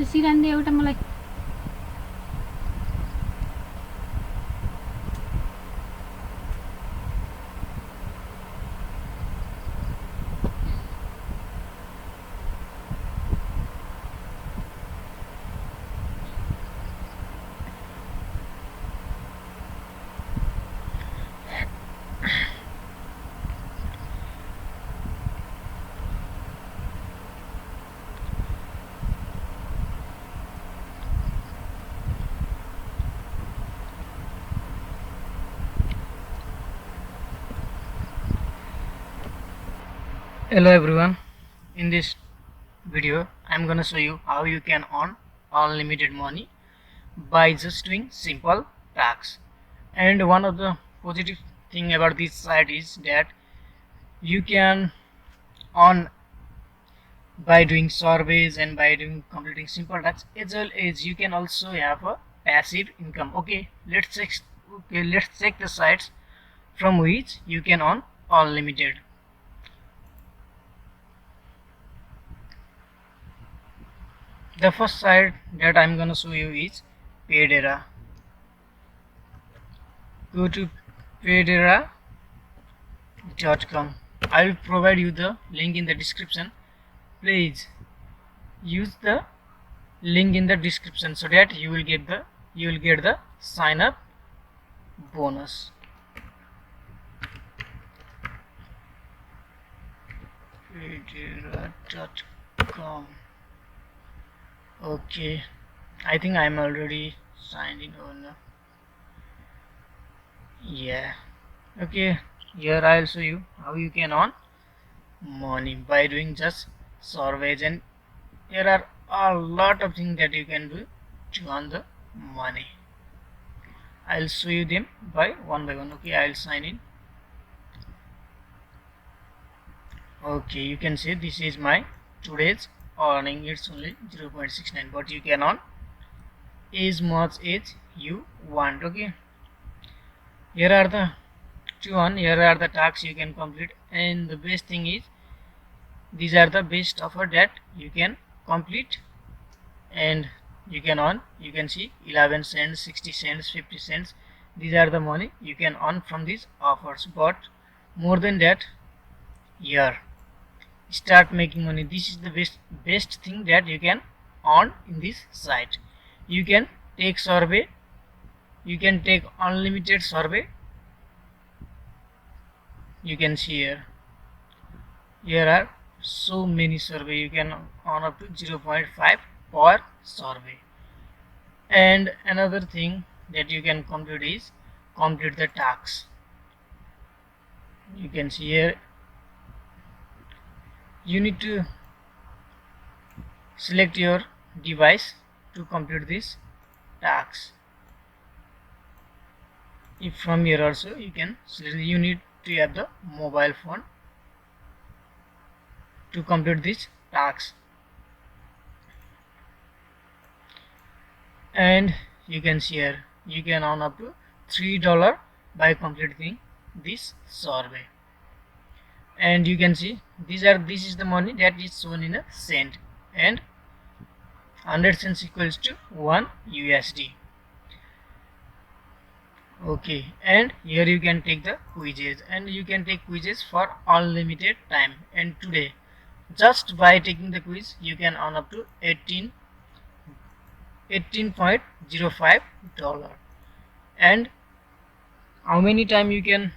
सिरान दे एउटा मलाई Hello everyone, in this video I'm gonna show you how you can earn unlimited money by just doing simple tasks. And one of the positive thing about this site is that you can earn by doing surveys and by doing completing simple tasks, as well as you can also have a passive income. Let's check the sites from which you can earn unlimited. The first site that I'm gonna show you is Paydera. Go to paydera.com. I will provide you the link in the description. Please use the link in the description so that you will get the sign up bonus. Paydera.com. Okay, I think I'm already signed in on. Yeah. Okay, here I'll show you how you can earn money by doing just surveys, and there are a lot of things that you can do to earn the money. I'll show you them by one. Okay, I'll sign in. Okay, you can see this is my today's earning. It's only 0.69, but you can earn as much as you want. Okay, here are the tasks you can complete, and the best thing is these are the best offer that you can complete and you can earn. You can see 11 cents, 60 cents, 50 cents. These are the money you can earn from these offers, but more than that, here start making money. This is the best thing that you can earn in this site. You can take survey, you can take unlimited survey. You can see here are so many survey. You can earn up to 0.5 per survey. And another thing that you can complete is complete the tasks. You can see here you need to select your device to complete this tasks. If from here also you can select, you need to have the mobile phone to complete this tasks. And you can see here you can earn up to $3 by completing this survey. And you can see this is the money that is shown in a cent, and 100 cents equals to 1 USD. Okay, and here you can take the quizzes, and you can take quizzes for unlimited time. And today, just by taking the quiz, you can earn up to $18.05. And how many time you can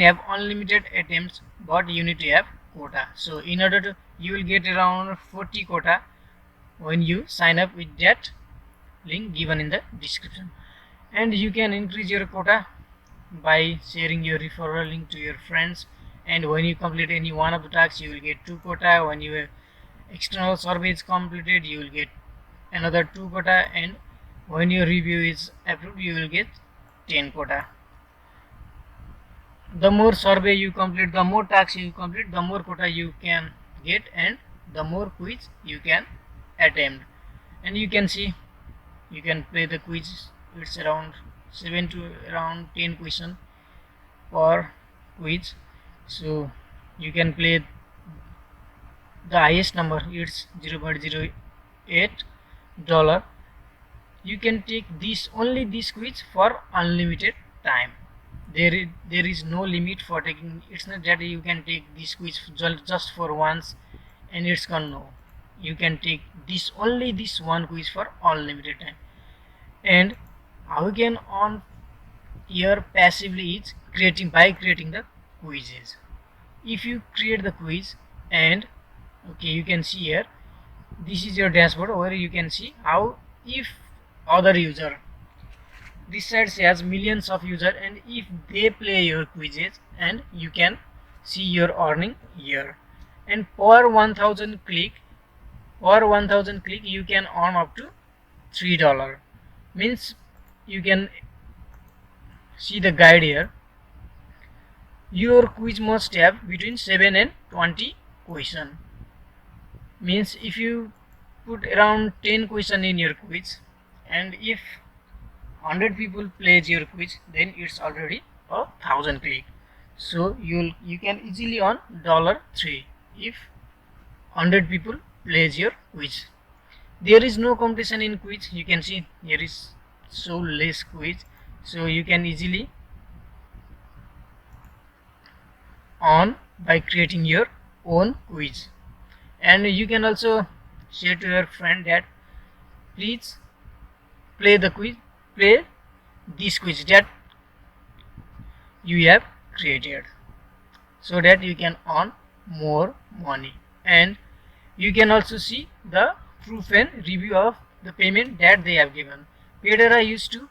have unlimited attempts, but you need to have quota. So in order to, you will get around 40 quota when you sign up with that link given in the description. And you can increase your quota by sharing your referral link to your friends. And when you complete any one of the tasks, you will get 2 quota. When your external survey is completed, you will get another 2 quota. And when your review is approved, you will get 10 quota. The more survey you complete, the more tasks you complete, the more quota you can get, and the more quiz you can attempt. And you can see you can play the quiz. It's around 7 to around 10 question per quiz, so you can play the highest number. It's 0.08, dollar, you can take this only this quiz for unlimited time. There is no limit for taking. It's not that you can take this quiz just for once and it's gone. No, you can take this only this one quiz for unlimited time. And how you can earn here passively is creating the quizzes. If you create the quiz, and okay, you can see here, this is your dashboard where you can see how if other user, this site has millions of users, and if they play your quizzes, and you can see your earning here. And per 1000 click you can earn up to $3. Means you can see the guide here. Your quiz must have between 7 and 20 question. Means if you put around 10 question in your quiz, and if 100 people plays your quiz, then it's already 1000 click. So you can easily earn $3 if 100 people plays your quiz. There is no competition in quiz. You can see there is so less quiz, so you can easily earn by creating your own quiz. And you can also say to your friend that please play this quiz that you have created, so that you can earn more money. And you can also see the proof and review of the payment that they have given. Paydara used to,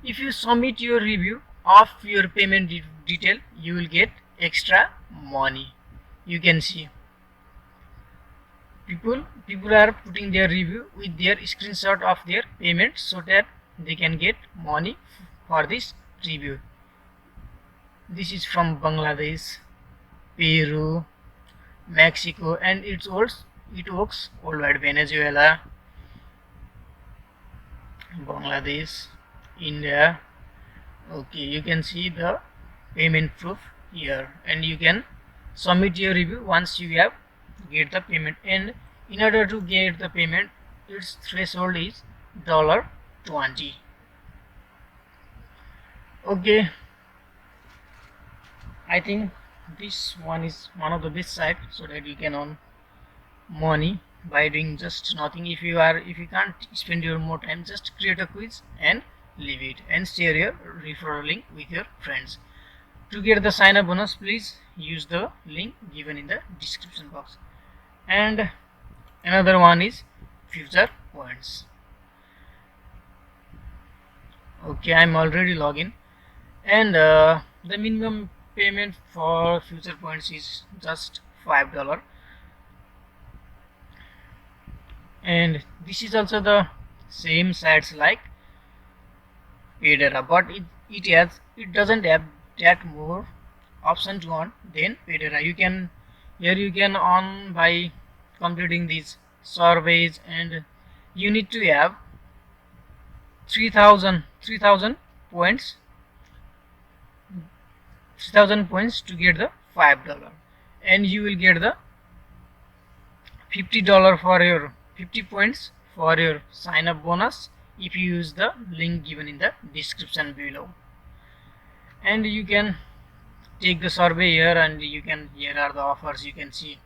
if you submit your review of your payment detail, you will get extra money. You can see people are putting their review with their screenshot of their payment, so that they can get money for this review. This is from Bangladesh, Peru, Mexico, and it works worldwide. Venezuela, Bangladesh, India. Okay, you can see the payment proof here, and you can submit your review once you have get the payment. And in order to get the payment, its threshold is $20. Okay, I think this one is one of the best site, so that you can earn money by doing just nothing. If you can't spend your more time, just create a quiz and leave it, and share your referral link with your friends. To get the sign up bonus, please use the link given in the description box. And another one is future points. Okay, I'm already logged in, and the minimum payment for future points is just $5. And this is also the same sites like Paydara, but it doesn't have that more option to earn than Paydara. You can earn by completing these surveys, and you need to have 3000 points 3000 points to get the $5, and you will get the $50 for your 50 points for your sign up bonus if you use the link given in the description below. And you can take the survey here, and here are the offers. You can see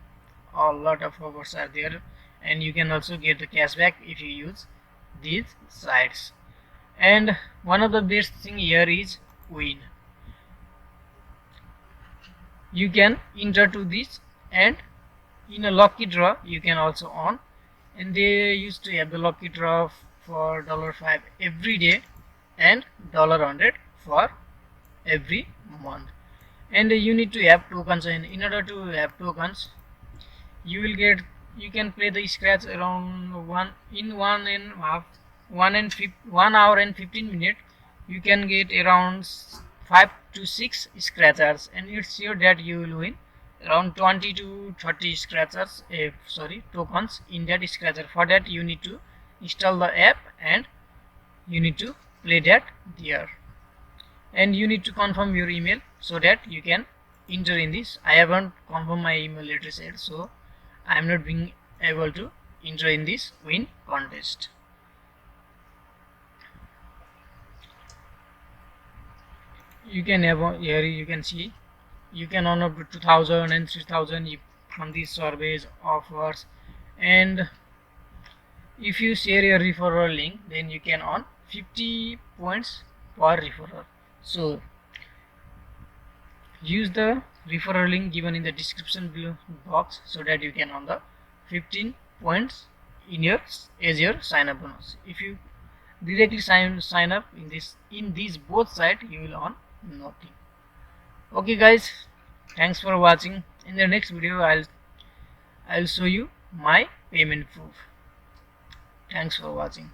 a lot of offers are there, and you can also get the cashback if you use these sites. And one of the best thing here is win. You can enter to this, and in a lucky draw you can also earn. And they used to have the lucky draw for $5 every day and $100 for every month. And you need to have tokens, and in order to have tokens, you can play the scratch around 1 hour and 15 minutes. You can get around 5 to 6 scratchers, and it's sure that you will win around 20 to 30 scratchers, tokens in that scratcher. For that you need to install the app, and you need to play that there, and you need to confirm your email so that you can enter in this. I haven't confirmed my email address yet, so I am not being able to enjoy in this win contest. You can have here you can see you can earn up to 2000 and 3000 from these surveys offers, and if you share your referral link then you can earn 50 points per referral. So use the referral link given in the description below box so that you can earn the 15 points in your as your sign up bonus. If you directly sign up in these both sites, you will earn nothing. Okay guys, thanks for watching. In the next video I'll show you my payment proof. Thanks for watching.